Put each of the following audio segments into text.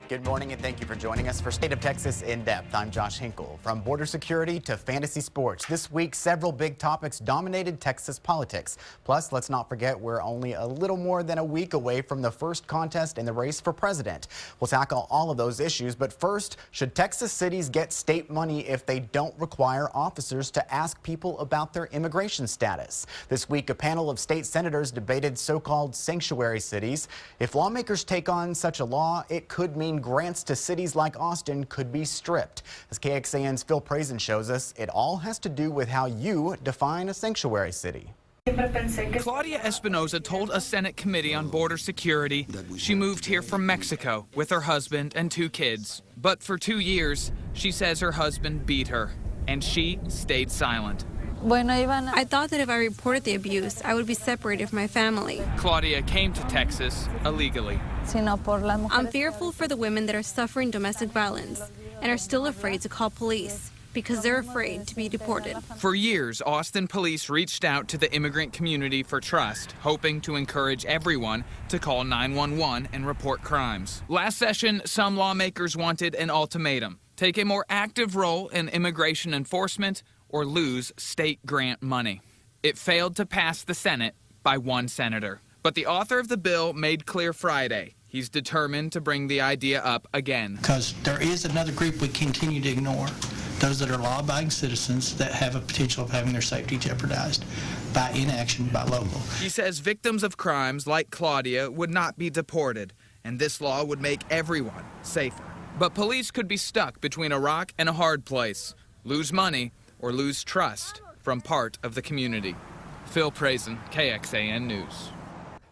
Good morning and thank you for joining us for State of Texas In Depth. I'm Josh Hinkle. From border security to fantasy sports, this week several big topics dominated Texas politics. Plus, let's not forget we're only a little more than a week away from the first contest in the race for president. We'll tackle all of those issues, but first, should Texas cities get state money if they don't require officers to ask people about their immigration status? This week, a panel of state senators debated so-called sanctuary cities. If lawmakers take on such a law, it could mean grants to cities like Austin could be stripped. As KXAN's Phil Prazen shows us, it all has to do with how you define a sanctuary city. Claudia Espinoza told a Senate committee on border security she moved here from Mexico with her husband and 2 kids. But for 2 years, she says her husband beat her, and she stayed silent. I thought that if I reported the abuse, I would be separated from my family. Claudia came to Texas illegally. I'm fearful for the women that are suffering domestic violence and are still afraid to call police because they're afraid to be deported. For years, Austin police reached out to the immigrant community for trust, hoping to encourage everyone to call 911 and report crimes. Last session, some lawmakers wanted an ultimatum: take a more active role in immigration enforcement or lose state grant money. It failed to pass the Senate by 1 senator. But the author of the bill made clear Friday he's determined to bring the idea up again. Because there is another group we continue to ignore, those that are law-abiding citizens that have a potential of having their safety jeopardized by inaction by local. He says victims of crimes like Claudia would not be deported, and this law would make everyone safer. But police could be stuck between a rock and a hard place, lose money or lose trust from part of the community. Phil Prazen, KXAN News.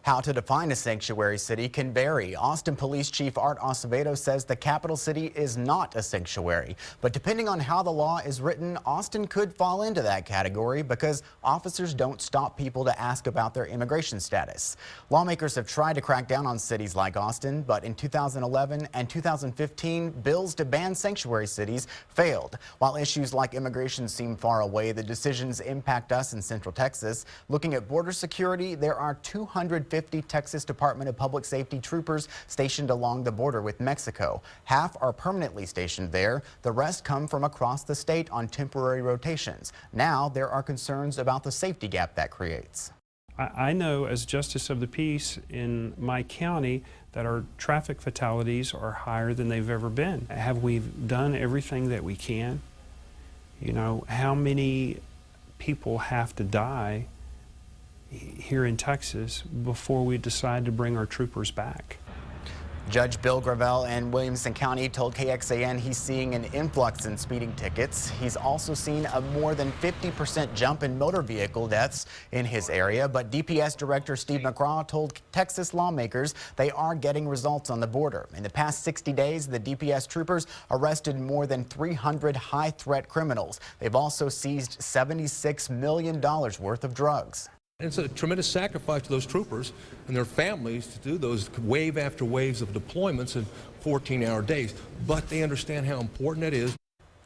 How to define a sanctuary city can vary. Austin Police Chief Art Acevedo says the capital city is not a sanctuary. But depending on how the law is written, Austin could fall into that category because officers don't stop people to ask about their immigration status. Lawmakers have tried to crack down on cities like Austin, but in 2011 and 2015, bills to ban sanctuary cities failed. While issues like immigration seem far away, the decisions impact us in Central Texas. Looking at border security, there are 250 Texas Department of Public Safety troopers stationed along the border with Mexico. Half are permanently stationed there. The rest come from across the state on temporary rotations. Now there are concerns about the safety gap that creates. I know as Justice of the Peace in my county that our traffic fatalities are higher than they've ever been. Have we done everything that we can? You know, how many people have to die here in Texas before we decide to bring our troopers back? Judge Bill Gravel in Williamson County told KXAN he's seeing an influx in speeding tickets. He's also seen a more than 50% jump in motor vehicle deaths in his area. But DPS Director Steve McCraw told Texas lawmakers they are getting results on the border. In the past 60 days, the DPS troopers arrested more than 300 high-threat criminals. They've also seized $76 million worth of drugs. It's a tremendous sacrifice to those troopers and their families to do those wave after waves of deployments in 14-hour days, but they understand how important that is.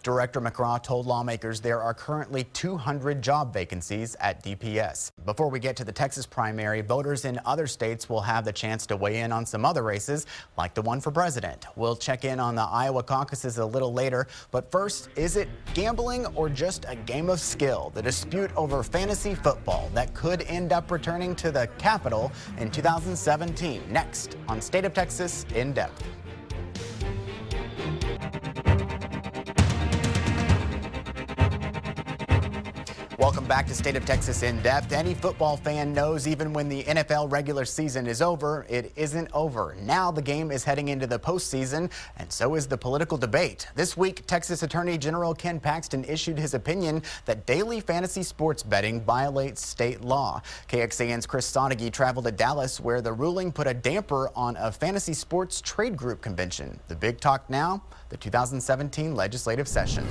Director McCraw told lawmakers there are currently 200 job vacancies at DPS. Before we get to the Texas primary, voters in other states will have the chance to weigh in on some other races, like the one for president. We'll check in on the Iowa caucuses a little later, but first, is it gambling or just a game of skill? The dispute over fantasy football that could end up returning to the Capitol in 2017. Next on State of Texas In Depth. Welcome back to State of Texas In Depth. Any football fan knows even when the NFL regular season is over, it isn't over. Now the game is heading into the postseason, and so is the political debate. This week, Texas Attorney General Ken Paxton issued his opinion that daily fantasy sports betting violates state law. KXAN's Chris Sonnegy traveled to Dallas, where the ruling put a damper on a fantasy sports trade group convention. The big talk now, the 2017 legislative session.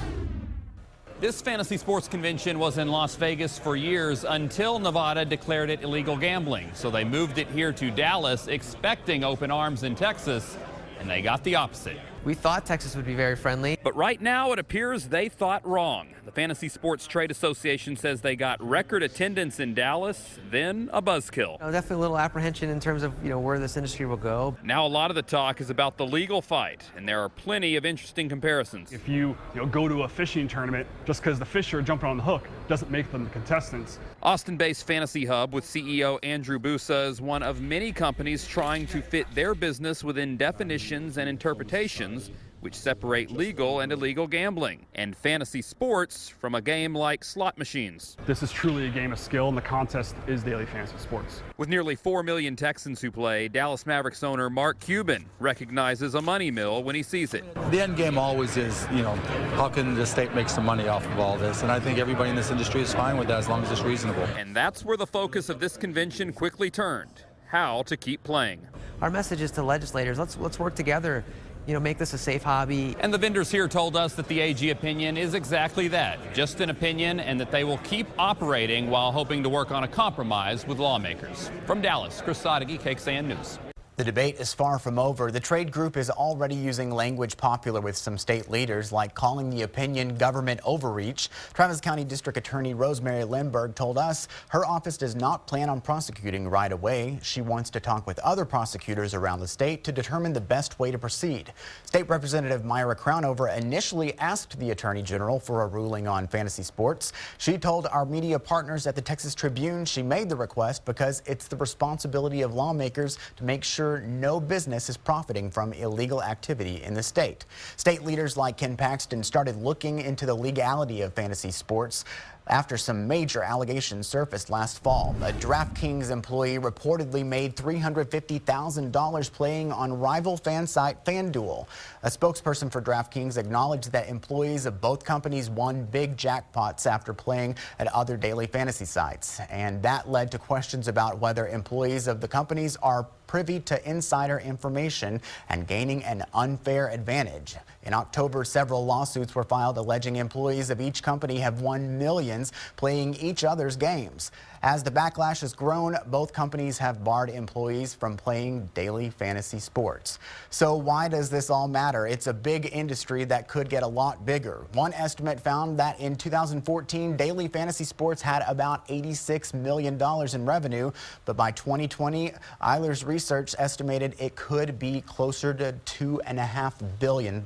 This fantasy sports convention was in Las Vegas for years until Nevada declared it illegal gambling. So they moved it here to Dallas, expecting open arms in Texas, and they got the opposite. We thought Texas would be very friendly. But right now it appears they thought wrong. The Fantasy Sports Trade Association says they got record attendance in Dallas, then a buzzkill. Definitely a little apprehension in terms of where this industry will go. Now a lot of the talk is about the legal fight, and there are plenty of interesting comparisons. If you go to a fishing tournament, just because the fish are jumping on the hook doesn't make them the contestants. Austin-based Fantasy Hub with CEO Andrew Busa is one of many companies trying to fit their business within definitions and interpretations which separate legal and illegal gambling, and fantasy sports from a game like slot machines. This is truly a game of skill, and the contest is daily fantasy sports. With nearly 4 million Texans who play, Dallas Mavericks owner Mark Cuban recognizes a money mill when he sees it. The end game always is, how can the state make some money off of all this? And I think everybody in this industry is fine with that as long as it's reasonable. And that's where the focus of this convention quickly turned: how to keep playing. Our message is to legislators, let's work together. Make this a safe hobby. And the vendors here told us that the AG opinion is exactly that, just an opinion, and that they will keep operating while hoping to work on a compromise with lawmakers. From Dallas, Chris Sadeghi, KXAN News. The debate is far from over. The trade group is already using language popular with some state leaders, like calling the opinion government overreach. Travis County District Attorney Rosemary Lindberg told us her office does not plan on prosecuting right away. She wants to talk with other prosecutors around the state to determine the best way to proceed. State Representative Myra Crownover initially asked the Attorney General for a ruling on fantasy sports. She told our media partners at the Texas Tribune she made the request because it's the responsibility of lawmakers to make sure no business is profiting from illegal activity in the state. State leaders like Ken Paxton started looking into the legality of fantasy sports after some major allegations surfaced last fall. A DraftKings employee reportedly made $350,000 playing on rival fan site FanDuel. A spokesperson for DraftKings acknowledged that employees of both companies won big jackpots after playing at other daily fantasy sites. And that led to questions about whether employees of the companies are privy to insider information and gaining an unfair advantage. In October, several lawsuits were filed alleging employees of each company have won millions playing each other's games. As the backlash has grown, both companies have barred employees from playing daily fantasy sports. So why does this all matter? It's a big industry that could get a lot bigger. One estimate found that in 2014, daily fantasy sports had about $86 million in revenue, but by 2020, Eilers Research estimated it could be closer to $2.5 billion.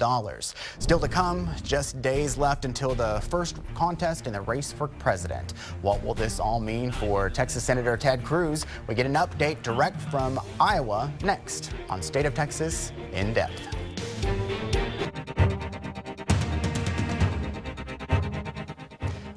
Still to come, just days left until the first contest in the race for president. What will this all mean for Texas Senator Ted Cruz? We get an update direct from Iowa next on State of Texas In Depth.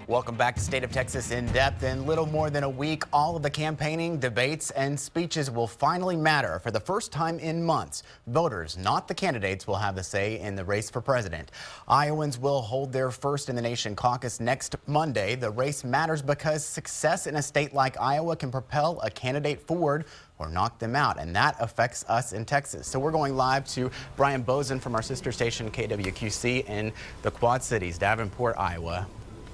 Welcome back to State of Texas In Depth. In little more than a week, all of the campaigning, debates, and speeches will finally matter. For the first time in months, voters, not the candidates, will have a say in the race for president. Iowans will hold their first in the nation caucus next Monday. The race matters because success in a state like Iowa can propel a candidate forward or knock them out, and that affects us in Texas. So we're going live to Brian Bozen from our sister station KWQC in the Quad Cities, Davenport, Iowa.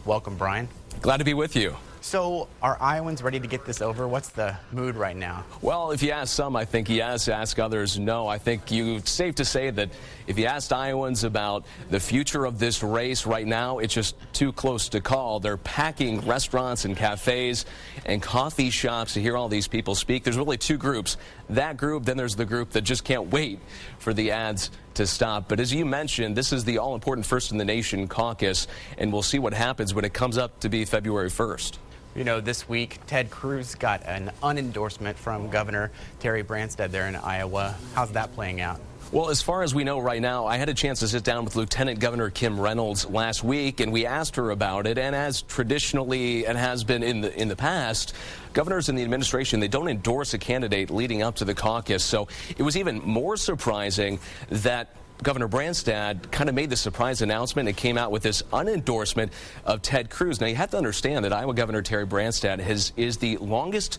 Welcome, Brian. Glad to be with you. So are Iowans ready to get this over? What's the mood right now? Well, if you ask some, I think yes. Ask others, no. I think it's safe to say that if you asked Iowans about the future of this race right now, it's just too close to call. They're packing restaurants and cafes and coffee shops to hear all these people speak. There's really two groups. That group, then there's the group that just can't wait for the ads to stop. But as you mentioned, this is the all-important First in the Nation caucus, and we'll see what happens when it comes up to be February 1st. You know, this week, Ted Cruz got an unendorsement from Governor Terry Branstad there in Iowa. How's that playing out? Well, as far as we know right now, I had a chance to sit down with Lieutenant Governor Kim Reynolds last week, and we asked her about it. And as traditionally and has been in the past, governors in the administration, they don't endorse a candidate leading up to the caucus. So it was even more surprising that Governor Branstad kind of made the surprise announcement and came out with this unendorsement of Ted Cruz. Now, you have to understand that Iowa Governor Terry Branstad is the longest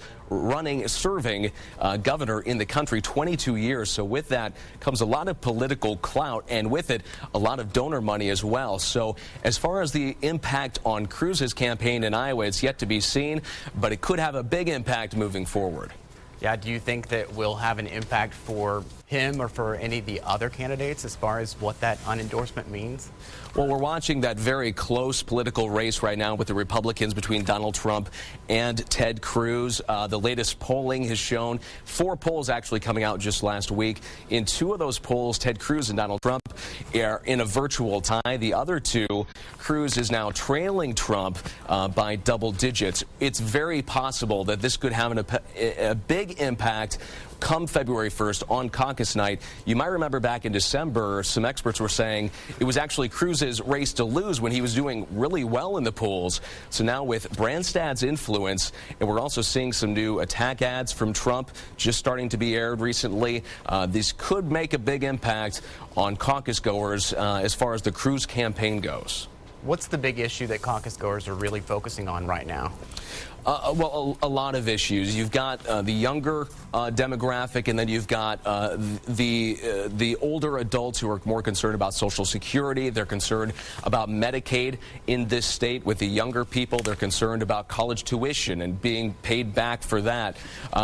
serving governor in the country, 22 years. So with that comes a lot of political clout, and with it, a lot of donor money as well. So as far as the impact on Cruz's campaign in Iowa, it's yet to be seen, but it could have a big impact moving forward. Yeah, do you think that will have an impact for him or for any of the other candidates as far as what that unendorsement means? Well, we're watching that very close political race right now with the Republicans between Donald Trump and Ted Cruz. The latest polling has shown 4 polls actually coming out just last week. In 2 of those polls, Ted Cruz and Donald Trump are in a virtual tie. The other 2, Cruz is now trailing Trump by double digits. It's very possible that this could have a big impact come February 1st on caucus night. You might remember back in December, some experts were saying it was actually Cruz's race to lose when he was doing really well in the polls. So now with Branstad's influence, and we're also seeing some new attack ads from Trump just starting to be aired recently, these could make a big impact on caucus goers as far as the Cruz campaign goes. What's the big issue that caucus goers are really focusing on right now? Well, a lot of issues. You've got the younger demographic, and then you've got the older adults who are more concerned about Social Security. They're concerned about Medicaid in this state. With the younger people, they're concerned about college tuition and being paid back for that.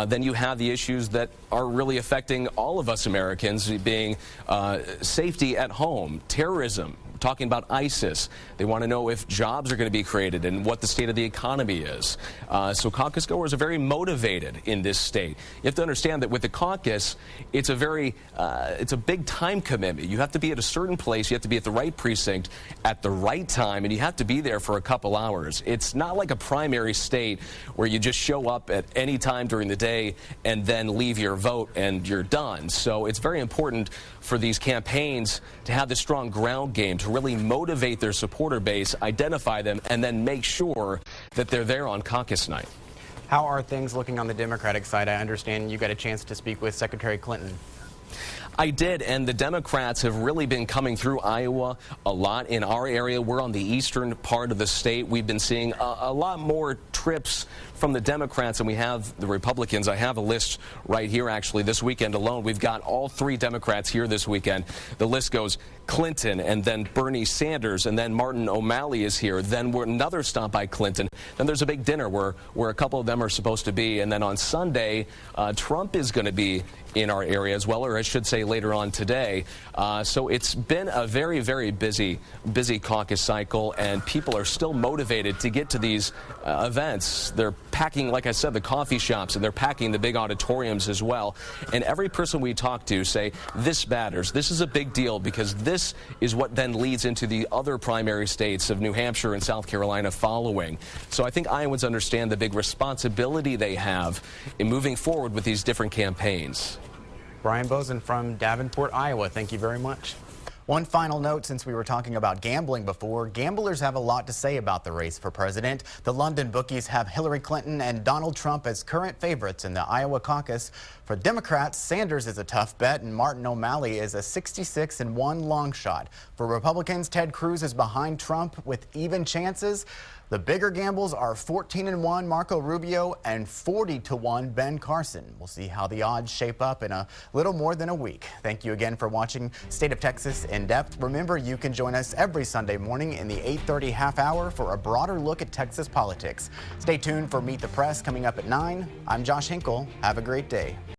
Then you have the issues that are really affecting all of us Americans, being safety at home, terrorism. Talking about ISIS. They want to know if jobs are going to be created and what the state of the economy is. So caucus goers are very motivated in this state. You have to understand that with the caucus, it's a big time commitment. You have to be at a certain place, you have to be at the right precinct at the right time, and you have to be there for a couple hours. It's not like a primary state where you just show up at any time during the day and then leave your vote and you're done. So it's very important for these campaigns to have this strong ground game, to really motivate their supporter base, identify them, and then make sure that they're there on caucus night. How are things looking on the Democratic side? I understand you got a chance to speak with Secretary Clinton. I did, and the Democrats have really been coming through Iowa a lot. In our area, we're on the eastern part of the state. We've been seeing a lot more trips from the Democrats than we have the Republicans. I have a list right here, actually. This weekend alone, we've got all 3 Democrats here this weekend. The list goes Clinton, and then Bernie Sanders, and then Martin O'Malley is here. Then we're another stop by Clinton. Then there's a big dinner where a couple of them are supposed to be. And then on Sunday, Trump is going to be in our area as well, or I should say later on today. So it's been a very, very busy caucus cycle, and people are still motivated to get to these events. They're packing, like I said, the coffee shops, and they're packing the big auditoriums as well. And every person we talk to say, this matters. This is a big deal, because this is what then leads into the other primary states of New Hampshire and South Carolina following. So I think Iowans understand the big responsibility they have in moving forward with these different campaigns. Brian Bozen from Davenport, Iowa. Thank you very much. One final note, since we were talking about gambling before, gamblers have a lot to say about the race for president. The London bookies have Hillary Clinton and Donald Trump as current favorites in the Iowa caucus. For Democrats, Sanders is a tough bet, and Martin O'Malley is a 66-1 long shot. For Republicans, Ted Cruz is behind Trump with even chances. The bigger gambles are 14-1 Marco Rubio and 40-1 Ben Carson. We'll see how the odds shape up in a little more than a week. Thank you again for watching State of Texas in Depth. Remember, you can join us every Sunday morning in the 8:30 half hour for a broader look at Texas politics. Stay tuned for Meet the Press coming up at 9. I'm Josh Hinkle. Have a great day.